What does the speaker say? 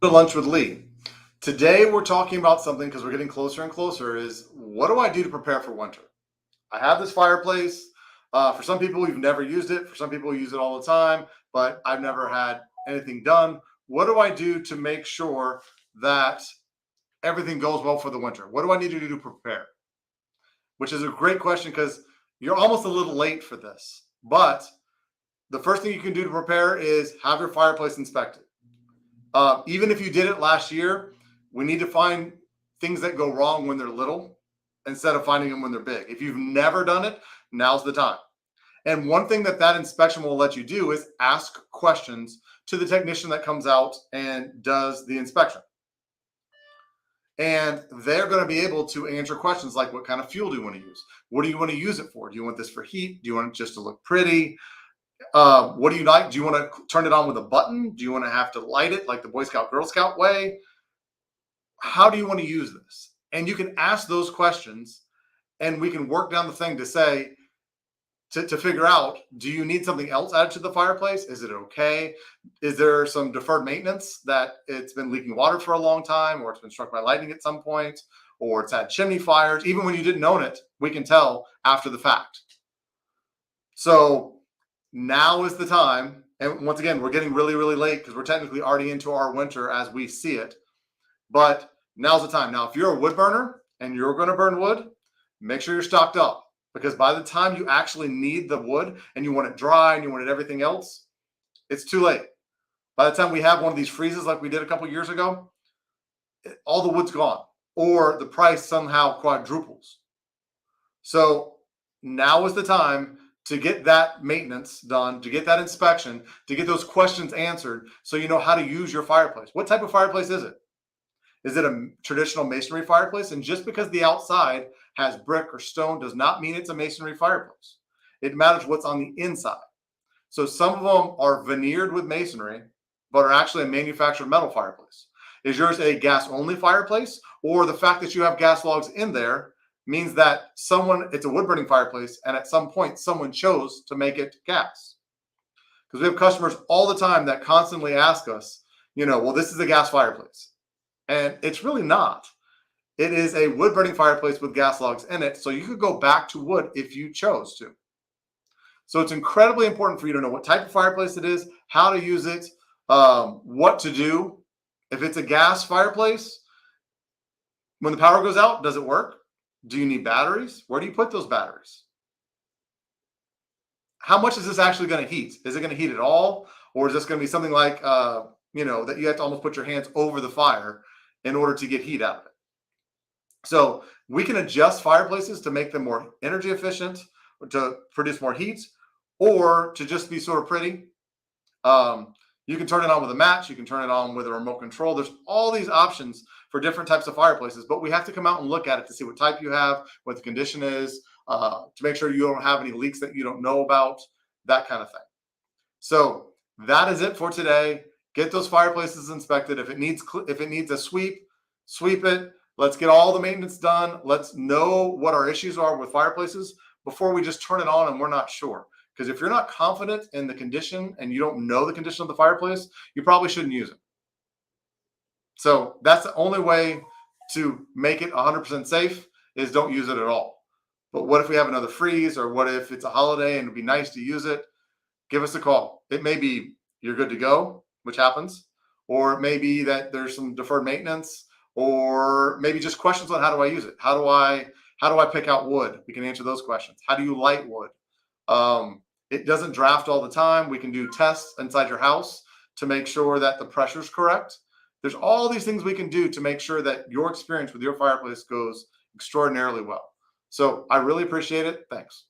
To lunch with Lee. Today we're talking about something because we're getting closer and closer is what do I do to prepare for winter? I have this fireplace. For some people, we've never used it. For some people, we use it all the time, but I've never had anything done. What do I do to make sure that everything goes well for the winter? What do I need to do to prepare? Which is a great question because you're almost a little late for this. But the first thing you can do to prepare is have your fireplace inspected. Even if you did it last year, we need to find things that go wrong when they're little instead of finding them when they're big. If you've never done it, now's the time. And one thing that inspection will let you do is ask questions to the technician that comes out and does the inspection. And they're going to be able to answer questions like, what kind of fuel do you want to use? What do you want to use it for? Do you want this for heat? Do you want it just to look pretty? What do you like? Do you want to turn it on with a button? Do you want to have to light it like the Boy Scout, Girl Scout way? How do you want to use this? And you can ask those questions and we can work down the thing to say, to figure out, do you need something else added to the fireplace? Is it okay? Is there some deferred maintenance that it's been leaking water for a long time, or it's been struck by lightning at some point, or it's had chimney fires? Even when you didn't own it, we can tell after the fact. So now is the time. And once again, we're getting really, really late because we're technically already into our winter as we see it. But now's the time. Now, if you're a wood burner and you're going to burn wood, make sure you're stocked up. Because by the time you actually need the wood and you want it dry and you want it everything else, it's too late. By the time we have one of these freezes like we did a couple years ago, all the wood's gone or the price somehow quadruples. So now is the time to get that maintenance done, to get that inspection, to get those questions answered so you know how to use your fireplace. What type of fireplace is it? Is it a traditional masonry fireplace? And just because the outside has brick or stone does not mean it's a masonry fireplace. It matters what's on the inside. So some of them are veneered with masonry, but are actually a manufactured metal fireplace. Is yours a gas only fireplace? Or the fact that you have gas logs in there means that it's a wood burning fireplace and at some point someone chose to make it gas? Because we have customers all the time that constantly ask us, well, this is a gas fireplace. And it's really not. It is a wood burning fireplace with gas logs in it. So you could go back to wood if you chose to. So it's incredibly important for you to know what type of fireplace it is, how to use it, what to do. If it's a gas fireplace, when the power goes out, does it work? Do you need batteries? Where do you put those batteries? How much is this actually going to heat? Is it going to heat at all? Or is this going to be something like, that you have to almost put your hands over the fire in order to get heat out of it? So we can adjust fireplaces to make them more energy efficient, to produce more heat, or to just be sort of pretty. You can turn it on with a match. You can turn it on with a remote control. There's all these options for different types of fireplaces, but we have to come out and look at it to see what type you have, what the condition is, to make sure you don't have any leaks that you don't know about, that kind of thing. So that is it for today. Get those fireplaces inspected. If it needs a sweep it. Let's get all the maintenance done. Let's know what our issues are with fireplaces before we just turn it on and we're not sure. Because if you're not confident in the condition and you don't know the condition of the fireplace, you probably shouldn't use it. So that's the only way to make it 100% safe is don't use it at all. But what if we have another freeze, or what if it's a holiday and it'd be nice to use it? Give us a call. It may be you're good to go, which happens, or it may be that there's some deferred maintenance, or maybe just questions on how do I use it? How do I pick out wood? We can answer those questions. How do you light wood? It doesn't draft all the time. We can do tests inside your house to make sure that the pressure's correct. There's all these things we can do to make sure that your experience with your fireplace goes extraordinarily well. So I really appreciate it. Thanks.